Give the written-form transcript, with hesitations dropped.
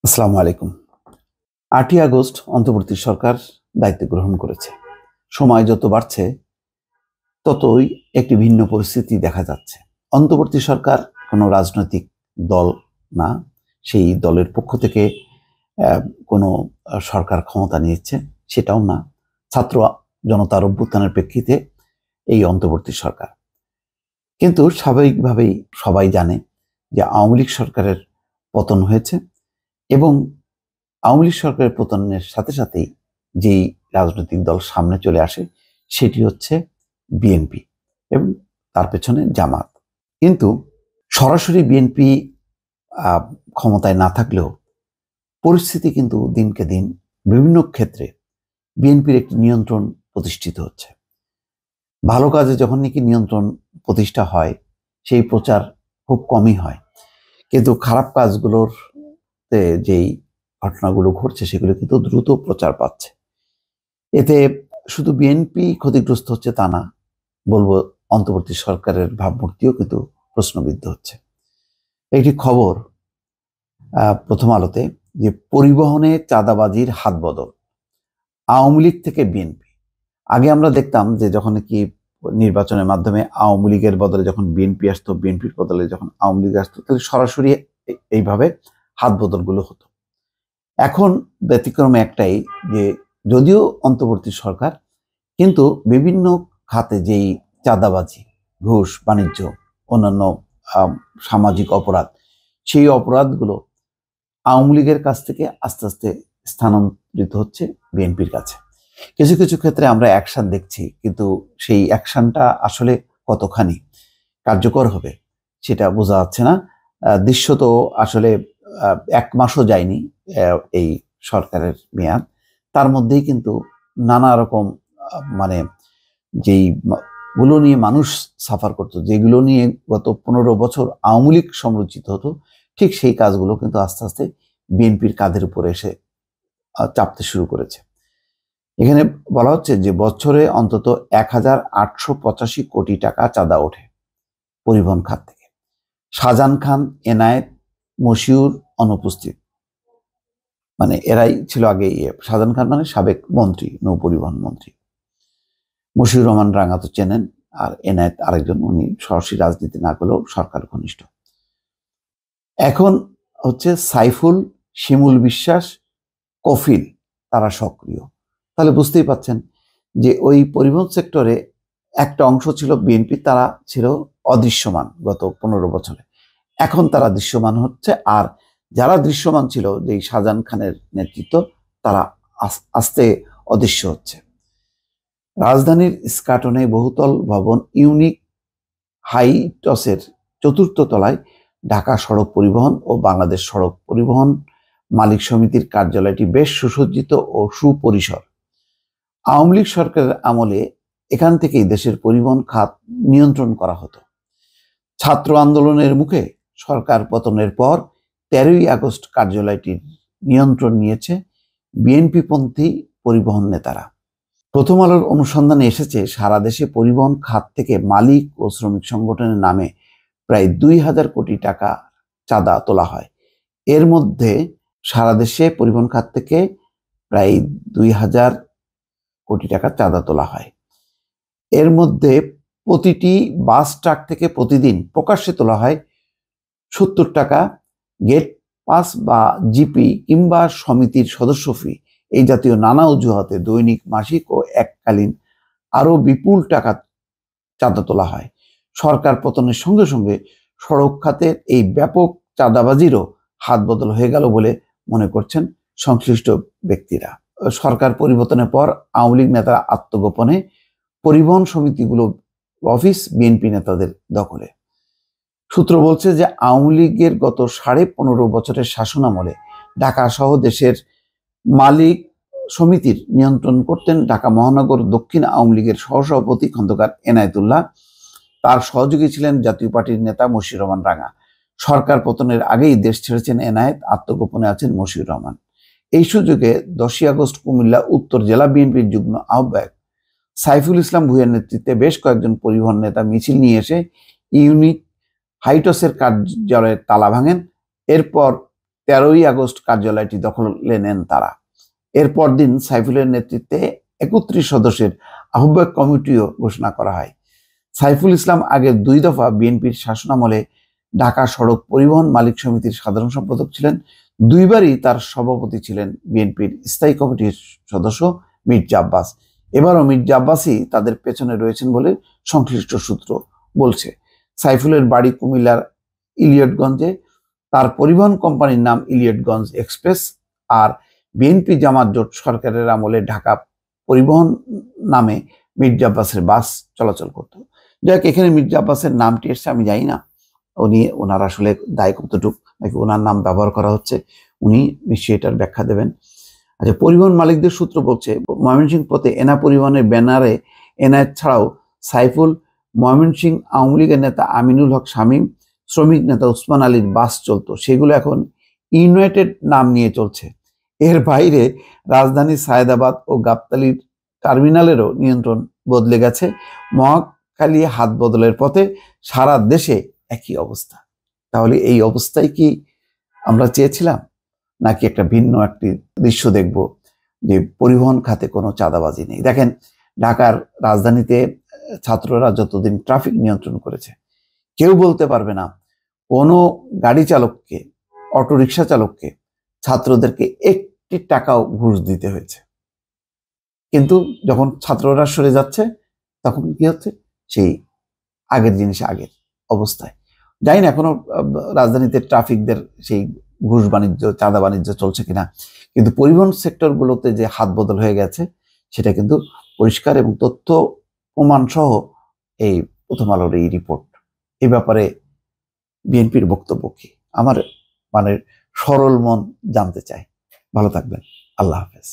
আসসালামু আলাইকুম। ৮ই আগস্ট অন্তর্বর্তী সরকার দায়িত্ব গ্রহণ করেছে। সময় যত বাড়ছে ততই একটি ভিন্ন পরিস্থিতি দেখা যাচ্ছে। অন্তর্বর্তী সরকার কোনো রাজনৈতিক দল না, সেই দলের পক্ষ থেকে কোনো সরকার ক্ষমতা নিয়েছে সেটাও না। ছাত্র জনতার অভ্যুত্থানের প্রেক্ষিতে এই অন্তর্বর্তী সরকার। কিন্তু স্বাভাবিকভাবেই সবাই জানে যে আওয়ামী লীগ সরকারের পতন হয়েছে এবং আওয়ামী লীগ সরকারের পতনের সাথে সাথেই যেই রাজনৈতিক দল সামনে চলে আসে সেটি হচ্ছে বিএনপি এবং তার পেছনে জামাত। কিন্তু সরাসরি বিএনপি ক্ষমতায় না থাকলেও পরিস্থিতি কিন্তু দিনকে দিন বিভিন্ন ক্ষেত্রে বিএনপির একটি নিয়ন্ত্রণ প্রতিষ্ঠিত হচ্ছে। ভালো কাজে যখন নাকি নিয়ন্ত্রণ প্রতিষ্ঠা হয় সেই প্রচার খুব কমই হয়, কিন্তু খারাপ কাজগুলোতে যেই ঘটনাগুলো ঘটছে সেগুলো কিন্তু দ্রুত প্রচার পাচ্ছে। এতে শুধু বিএনপি ক্ষতিগ্রস্ত হচ্ছে তা না, বলবো অন্তর্বর্তী সরকারের ভাবমূর্তিও কিন্তু প্রশ্নবিদ্ধ হচ্ছে। একটি খবর প্রথম আলোতে যে পরিবহনে চাঁদাবাজির হাত বদল আওয়ামী লীগ থেকে বিএনপি। আগে আমরা দেখতাম যে যখন কি নির্বাচনের মাধ্যমে আওয়ামী লীগের বদলে যখন বিএনপি আসতো, বিএনপির বদলে যখন আওয়ামী লীগ আসতো, তাহলে সরাসরি এইভাবে হাত বদলগুলো হতো। এখন ব্যতিক্রমে একটাই যে যদিও অন্তর্বর্তী সরকার, কিন্তু বিভিন্ন খাতে যেই চাঁদাবাজি, ঘুষ, বাণিজ্য, অন্যান্য সামাজিক অপরাধ, সেই অপরাধগুলো আওয়ামী লীগের কাছ থেকে আস্তে আস্তে স্থানান্তরিত হচ্ছে বিএনপির কাছে। কিছু কিছু ক্ষেত্রে আমরা অ্যাকশন দেখছি, কিন্তু সেই অ্যাকশনটা আসলে কতখানি কার্যকর হবে সেটা বোঝা যাচ্ছে না। দৃশ্য তো আসলে ১ মাসও যায়নি এই সরকারের মেয়াদ, তার মধ্যেই কিন্তু নানা রকম মানে যেই গুলো নিয়ে মানুষ সাফার করতো, যেগুলো নিয়ে গত ১৫ বছর আওয়ামী লীগ সমালোচিত হতো, ঠিক সেই কাজগুলো কিন্তু আস্তে আস্তে বিএনপির কাঁধের উপরে এসে চাপতে শুরু করেছে। এখানে বলা হচ্ছে যে বছরে অন্তত ১,৮৮৫ কোটি টাকা চাঁদা ওঠে পরিবহন খাত থেকে। শাহজাহান খান, এনায়েত, মশিউর অনুপস্থিত, মানে এরাই ছিল আগে। শাহজাহান খান মানে সাবেক মন্ত্রী, নৌ পরিবহন মন্ত্রী। মশিউর রহমান রাঙা তো চেনেন, আর এনায়েত আরেকজন, উনি সরাসরি রাজনীতি না করলেও সরকার ঘনিষ্ঠ। এখন হচ্ছে সাইফুল, শিমুল বিশ্বাস, কফিল, তারা সক্রিয়। তাহলে বুঝতেই পাচ্ছেন যে ওই পরিবহন সেক্টরে একটা অংশ ছিল বিএনপি, তারা ছিল অদৃশ্যমান গত ১৫ বছরে। এখন তারা দৃশ্যমান হচ্ছে, আর যারা দৃশ্যমান ছিল, যেই শাহজাহান খানের নেতৃত্ব, তারা আস্তে অদৃশ্য হচ্ছে। রাজধানীর ইস্কাটনে বহুতল ভবন ইউনিক হাইটসের ৪র্থ তলায় ঢাকা সড়ক পরিবহন ও বাংলাদেশ সড়ক পরিবহন মালিক সমিতির কার্যালয়টি বেশ সুসজ্জিত ও সুপরিসর। আওয়ামী লীগ সরকারের আমলে এখান থেকেই দেশের পরিবহন খাত নিয়ন্ত্রণ করা হতো। ছাত্র আন্দোলনের মুখে সরকার পতনের পর ১৩ই আগস্ট কার্যালয়টির নিয়ন্ত্রণ নিয়েছে বিএনপিপন্থী পরিবহন নেতারা। প্রথম আলোর অনুসন্ধানে এসেছে, সারা দেশে পরিবহন খাত থেকে মালিক ও শ্রমিক সংগঠনের নামে প্রায় ২,০০০ কোটি টাকা চাঁদা তোলা হয়। এর মধ্যে সারা দেশে পরিবহন খাত থেকে প্রায় ২,০০০ কোটি টাকা চাঁদা তোলা হয়। এর মধ্যে প্রতিটি বাস ট্রাক থেকে প্রতিদিন প্রকাশ্যে তোলা হয় ৭০ টাকা গেট পাস বা জিপি কিংবা সমিতির সদস্য ফি, এই জাতীয় নানা অজুহাতে দৈনিক, মাসিক ও এককালীন আরো বিপুল টাকা চাঁদা তোলা হয়। সরকার পতনের সঙ্গে সঙ্গে সড়ক খাতের এই ব্যাপক চাঁদাবাজিরও হাত বদল হয়ে গেল বলে মনে করছেন সংশ্লিষ্ট ব্যক্তিরা। সরকার পরিবর্তনের পর আওয়ামী লীগ নেতারা আত্মগোপনে পরিবহন সমিতিগুলো অফিস বিএনপি নেতাদের দখলে। সূত্র বলছে যে আওয়ামী লীগের গত ১৫.৫ বছরের শাসনামলে ঢাকা সহ দেশের মালিক সমিতির নিয়ন্ত্রণ করতেন ঢাকা মহানগর দক্ষিণ আওয়ামী লীগের সহসভাপতি খন্দকার এনায়েতুল্লাহ। তার সহযোগী ছিলেন জাতীয় পার্টির নেতা মশিউর রহমান রাঙা। সরকার পতনের আগেই দেশ ছেড়েছেন এনায়েত, আত্মগোপনে আছেন মশিউর রহমান। এই সুযোগে ১০ই আগস্ট কুমিল্লা উত্তর জেলা বিএনপির যুগ্ম আহ্বায়ক সাইফুল ইসলাম ভূঁইয়ার নেতৃত্বে বেশ কয়েকজন পরিবহন নেতা মিছিল নিয়ে এসে ইউনিক হাইটসের কার্যালয়ের তালা ভাঙেন। এরপর 13ই আগস্ট কার্যালয়টি দখলে নেন তারা। এরপর দিন সাইফুলের নেতৃত্বে 31 সদস্যের আহ্বায়ক কমিটিও ঘোষণা করা হয়। সাইফুল ইসলাম আগে 2 দফা বিএনপির শাসনামলে ঢাকা সড়ক পরিবহন মালিক সমিতির সাধারণ সম্পাদক ছিলেন। 2বারই তার সভাপতি ছিলেন বিএনপির স্থায়ী কমিটির সদস্য মির্জা আব্বাস। এবারও মির্জা আব্বাসই তাদের পেছনে রয়েছেন বলে সংশ্লিষ্ট সূত্র বলছে। সাইফুলের বাড়ি কুমিল্লার ইলিয়টগঞ্জে, তার পরিবহন কোম্পানির নাম ইলিয়টগঞ্জ এক্সপ্রেস, আর বিএনপি জামাত জোট সরকারের আমলে ঢাকা পরিবহন নামে মির্জা আব্বাসের বাস চলাচল করত। যাক, এখানে মির্জা আব্বাসের নামটি এসছে আমি জানি না ওনার আসলে দায় কতটুক, নাকি ওনার নাম ব্যবহার করা হচ্ছে, উনি নিশ্চয়ই এটার ব্যাখ্যা দেবেন। আচ্ছা, পরিবহন মালিকদের সূত্র বলছে ময়মনসিংহ পথে এনা পরিবহনের ব্যানারে এনায়েত ছাড়াও সাইফুল, ময়মনসিংহ আওয়ামী লীগের নেতা আমিনুল হক শামীম, শ্রমিক নেতা উসমান আলীর বাস চলতো, সেগুলো এখন ইউনাইটেড নাম নিয়ে চলছে। এর বাইরে রাজধানী সায়েদাবাদ ও গাবতলীর টার্মিনালেরও নিয়ন্ত্রণ বদলে গেছে। মহাখালী হাত বদলের পথে সারা দেশে একই অবস্থা। তাহলে এই অবস্থায় কি আমরা চেয়েছিলাম, নাকি একটা ভিন্ন একটি দৃশ্য দেখব যে পরিবহন খাতে কোনো চাঁদাবাজি নেই? দেখেন, ঢাকার রাজধানীতে ছাত্ররা যতদিন ট্রাফিক নিয়ন্ত্রণ করেছে, কেউ বলতে পারবে না কোনো গাড়ি চালককে, অটোরিকশা চালককে, ছাত্রদেরকে 1টি টাকাও ঘুষ দিতে হয়েছে। কিন্তু যখন ছাত্ররা সরে যাচ্ছে তখন কি হচ্ছে? সেই আগের জিনিস আগের অবস্থায়। জানি না এখনো রাজধানীতে ট্রাফিকদের সেই ঘুষ বাণিজ্য, চাঁদা বাণিজ্য চলছে কিনা, কিন্তু পরিবহন সেক্টরগুলোতে যে হাত বদল হয়ে গেছে সেটা কিন্তু পরিষ্কার, এবং তথ্য প্রমাণ সহ এই প্রথম আলোর এই রিপোর্ট। এই ব্যাপারে বিএনপির বক্তব্য কি? আমার সরল মন জানতে চায়। ভালো থাকবেন। আল্লাহ হাফেজ।